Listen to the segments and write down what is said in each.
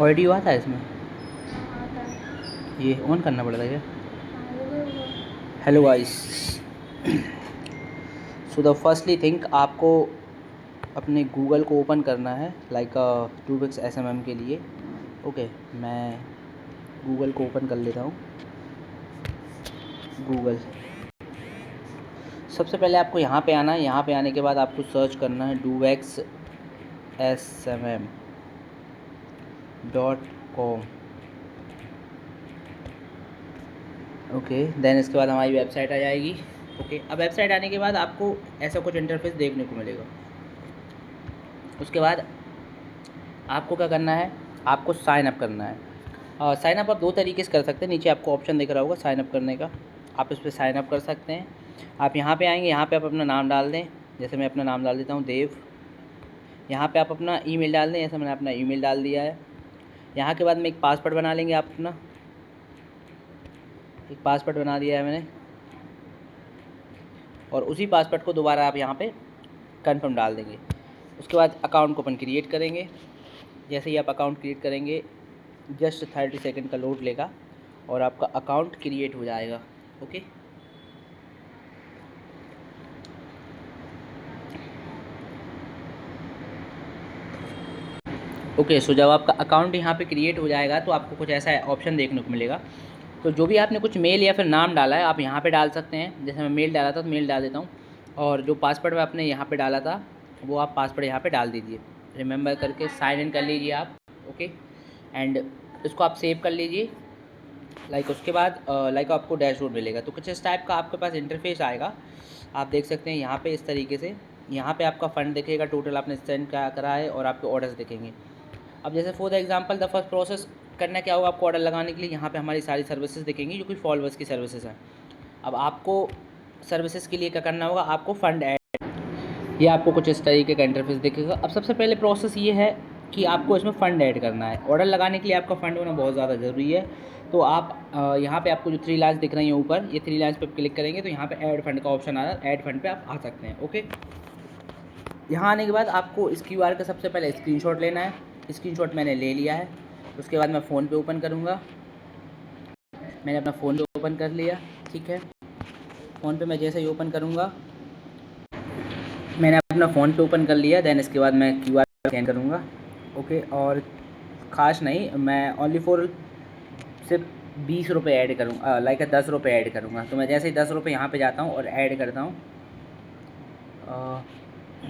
Audio आता है इसमें? हाँ, आता है। ये ऑन करना पड़ता है क्या? हाँ, वो hello guys. So the firstly think आपको अपने गूगल को ओपन करना है, लाइक 2x SMM के लिए। ओके, मैं गूगल को ओपन कर लेता हूँ। गूगल, सबसे पहले आपको यहाँ पे आना है। यहाँ पे आने के बाद आपको सर्च करना है doxsmm.com। ओके, देन इसके बाद हमारी वेबसाइट आ जाएगी। ओके, अब वेबसाइट आने के बाद आपको ऐसा कुछ इंटरफेस देखने को मिलेगा। उसके बाद आपको क्या करना है, आपको साइन अप करना है। साइन अप आप दो तरीके से कर सकते हैं। नीचे आपको ऑप्शन दिख रहा होगा साइन अप करने का, आप इस पर साइन अप कर सकते हैं। आप यहाँ पे आएंगे, यहाँ पे आप अपना नाम डाल दें। जैसे मैं अपना नाम डाल देता हूँ देव। यहाँ पे आप अपना ईमेल डाल दें, जैसे मैंने अपना ईमेल डाल दिया है। यहाँ के बाद में एक पासवर्ड बना लेंगे। आप अपना एक पासवर्ड बना दिया है मैंने, और उसी पासवर्ड को दोबारा आप यहाँ पे कन्फर्म डाल देंगे। उसके बाद अकाउंट को अपन क्रिएट करेंगे। जैसे ही आप अकाउंट क्रिएट करेंगे, जस्ट 30 सेकंड का लोड लेगा और आपका अकाउंट क्रिएट हो जाएगा। Okay, okay. सो जब आपका अकाउंट यहाँ पे क्रिएट हो जाएगा तो आपको कुछ ऐसा ऑप्शन देखने को मिलेगा। तो जो भी आपने कुछ मेल या फिर नाम डाला है आप यहाँ पे डाल सकते हैं। जैसे मैं मेल डाला था तो मेल डाल देता हूँ, और जो पासवर्ड मैं आपने यहाँ पे डाला था वो आप पासवर्ड यहाँ पे डाल दीजिए। रिमेंबर करके साइन इन कर लीजिए आप। ओके, एंड इसको आप सेव कर लीजिए। लाइक उसके बाद लाइक आपको डैशबोर्ड मिलेगा। तो कुछ इस टाइप का आपके पास इंटरफेस आएगा। आप देख सकते हैं यहाँ पे इस तरीके से। यहाँ पे आपका फ़ंड दिखेगा, टोटल आपने स्पेंड क्या करा है, और आपके ऑर्डर्स दिखेंगे। अब जैसे for the example the first process करना क्या होगा, आपको ऑर्डर लगाने के लिए यहाँ पे हमारी सारी सर्विसेज दिखेंगी जो कि फॉलोअर्स की सर्विसेज हैं। अब आपको सर्विसेज के लिए क्या करना होगा, आपको फ़ंड ऐड, ये आपको कुछ इस तरीके का इंटरफेस दिखेगा। अब सबसे पहले प्रोसेस ये है कि आपको इसमें फ़ंड ऐड करना है। ऑर्डर लगाने के लिए आपका फ़ंड होना बहुत ज़्यादा ज़रूरी है। तो आप यहाँ पे आपको जो 3 लाइन्स दिख रही हैं ऊपर, ये 3 लाइन्स पे क्लिक करेंगे तो यहाँ पे ऐड फंड का ऑप्शन आ रहा है। ऐड फंड पे आप आ सकते हैं। ओके, यहाँ आने के बाद आपको इस QR का सबसे पहले स्क्रीनशॉट लेना है। स्क्रीनशॉट मैंने ले लिया है। उसके बाद मैं फ़ोन पे ओपन करूँगा। मैंने अपना फ़ोन पे ओपन कर लिया। ठीक है, फ़ोन पे मैं जैसे ही ओपन करूँगा, मैंने अपना फ़ोन पे ओपन कर लिया। देन इसके बाद मैं QR स्कैन करूँगा। ओके, और ख़ास नहीं, मैं ओनली फॉर सिर्फ 20 रुपये ऐड करूँगा, लाइक 10 रुपये ऐड करूँगा। तो मैं जैसे ही 10 रुपये यहाँ पे जाता हूँ और ऐड करता हूँ,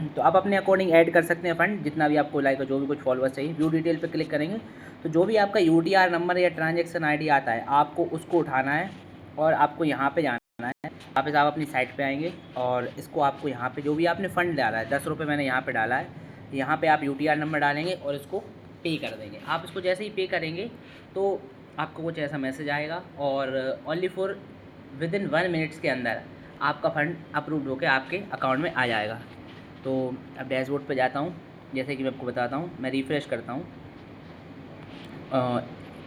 तो आप अपने अकॉर्डिंग ऐड कर सकते हैं फ़ंड जितना भी आपको, लाइक जो भी कुछ फॉलोअर्स चाहिए। व्यू डिटेल पे क्लिक करेंगे तो जो भी आपका UTR नंबर या ट्रांजैक्शन ID आता है आपको उसको उठाना है, और आपको यहाँ पे जाना है। वापस आप अपनी साइट पे आएंगे और इसको आपको यहाँ पे जो भी आपने फ़ंड डाला है, 10 रुपये मैंने यहाँ पे डाला है, यहाँ पे आप UTR नंबर डालेंगे और इसको पे कर देंगे। आप इसको जैसे ही पे करेंगे तो आपको कुछ ऐसा मैसेज आएगा, और ओनली फॉर विदिन 1 मिनट्स के अंदर आपका फ़ंड अप्रूव होकर आपके अकाउंट में आ जाएगा। तो अब डैशबोर्ड पे जाता हूँ। जैसे कि मैं आपको बताता हूँ, मैं रिफ़्रेश करता हूँ।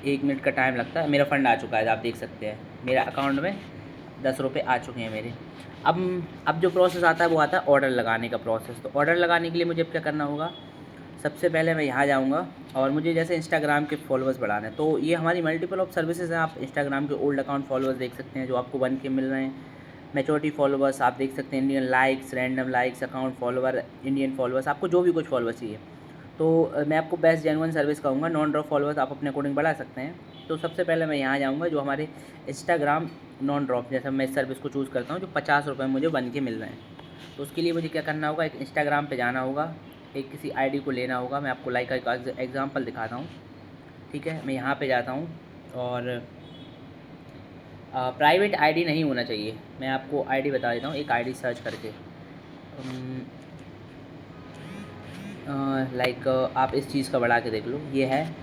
1 मिनट का टाइम लगता है। मेरा फ़ंड आ चुका है, आप देख सकते हैं मेरे अकाउंट में 10 रुपये आ चुके हैं मेरे। अब जो प्रोसेस आता है वो आता है ऑर्डर लगाने का प्रोसेस। तो ऑर्डर लगाने के लिए मुझे क्या करना होगा, सबसे पहले मैं यहाँ जाऊँगा, और मुझे जैसे इंस्टाग्राम के फॉलोअर्स बढ़ाने हैं। तो ये हमारी मल्टीपल ऑफ सर्विसेज हैं। आप इंस्टाग्राम के ओल्ड अकाउंट फॉलोअर्स देख सकते हैं जो आपको 1K मिल रहे हैं। मैच्योरिटी फॉलोअर्स आप देख सकते हैं, Indian likes, random likes, account follower, Indian followers, आपको जो भी कुछ फॉलोअर्स चाहिए। तो मैं आपको बेस्ट जेन्युइन सर्विस कहूँगा। नॉन ड्रॉप फॉलोअर्स आप अपने अकॉर्डिंग बढ़ा सकते हैं। तो सबसे पहले मैं यहाँ जाऊँगा जो हमारे इंस्टाग्राम नॉन ड्रॉप, जैसे मैं इस सर्विस को चूज़ करता हूँ जो 50 रुपये मुझे 1K मिल रहे हैं। तो उसके लिए मुझे क्या करना होगा, एक इंस्टाग्राम पे जाना होगा, एक किसी आईडी को लेना होगा। मैं आपको लाइक का एग्जांपल दिखाता हूँ। ठीक है, मैं यहाँ पे जाता हूँ, और प्राइवेट आईडी नहीं होना चाहिए। मैं आपको आईडी बता देता हूँ, एक आईडी सर्च करके। लाइक आप इस चीज़ का बढ़ा के देख लो, ये है।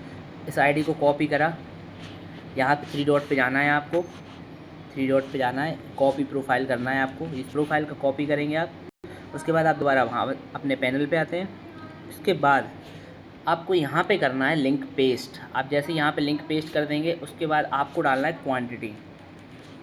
इस आईडी को कॉपी करा, यहाँ पे 3 डॉट पे जाना है आपको, 3 डॉट पे जाना है, कॉपी प्रोफाइल करना है आपको। इस प्रोफाइल का कॉपी करेंगे आप। उसके बाद आप दोबारा वहाँ अपने पैनल पे आते हैं। उसके बाद आपको यहाँ पे करना है लिंक पेस्ट। आप जैसे यहाँ पे लिंक पेस्ट कर देंगे, उसके बाद आपको डालना है क्वांटिटी।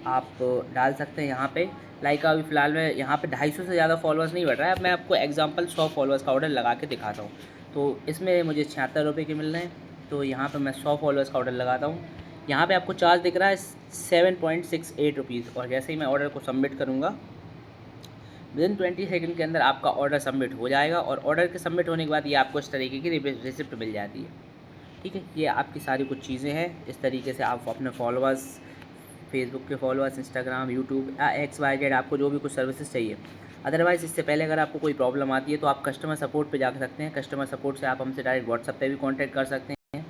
आप डाल सकते हैं यहाँ पे, लाइक अभी फ़िलहाल में यहाँ पे 250 से ज़्यादा फॉलोअर्स नहीं बढ़ रहा है। अब मैं आपको एग्जांपल 100 फॉलोअर्स का ऑर्डर लगा के दिखाता हूँ। तो इसमें मुझे 76 रुपये के मिल रहे हैं। तो यहाँ पे मैं 100 फॉलोअर्स का ऑर्डर लगाता हूँ। यहाँ पे आपको चार्ज दिख रहा है 7.68 रुपीज़, और जैसे ही मैं ऑर्डर को सबमिट करूँगा विदिन 20 सेकंड के अंदर आपका ऑर्डर सबमिट हो जाएगा। और ऑर्डर के सबमिट होने के बाद ये आपको इस तरीके की रिसिप्ट मिल जाती है। ठीक है, ये आपकी सारी कुछ चीज़ें हैं। इस तरीके से आप अपने फॉलोअर्स, फेसबुक के फॉलोअर्स, इंस्टाग्राम, यूट्यूब या XYZ आपको जो भी कुछ सर्विसेज चाहिए। अदरवाइज़ इससे पहले अगर आपको कोई प्रॉब्लम आती है तो आप कस्टमर सपोर्ट पे जा सकते हैं। कस्टमर सपोर्ट से आप हमसे डायरेक्ट व्हाट्सएप पे भी कांटेक्ट कर सकते हैं।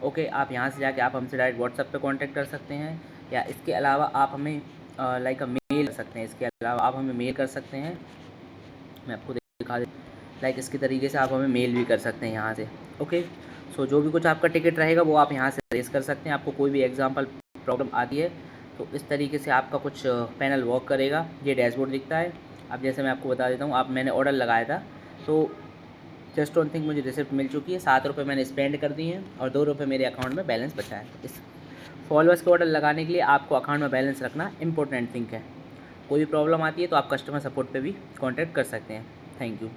ओके, आप यहाँ से जाके आप हमसे डायरेक्ट व्हाट्सएप पे कांटेक्ट कर सकते हैं, या इसके अलावा आप हमें लाइक मेल कर सकते हैं। इसके अलावा आप हमें मेल कर सकते हैं, मैं आपको दिखा दे लाइक इसके तरीके से आप हमें मेल भी कर सकते हैं यहाँ से। ओके, सो जो भी कुछ आपका टिकट रहेगा वो आप यहाँ से रेस कर सकते हैं। आपको कोई भी एग्जांपल प्रॉब्लम आती है तो इस तरीके से आपका कुछ पैनल वर्क करेगा। ये डैशबोर्ड दिखता है। अब जैसे मैं आपको बता देता हूँ, आप मैंने ऑर्डर लगाया था तो जस्ट ऑन थिंक मुझे रिसिप्ट मिल चुकी है। 7 रुपये मैंने स्पेंड कर दिए हैं और 2 रुपये मेरे अकाउंट में बैलेंस बचा है। इस फॉलोअर्स के ऑर्डर लगाने के लिए आपको अकाउंट में बैलेंस रखना इंपॉर्टेंट थिंग है। कोई भी प्रॉब्लम आती है तो आप कस्टमर सपोर्ट पे भी कांटेक्ट कर सकते हैं। Thank you.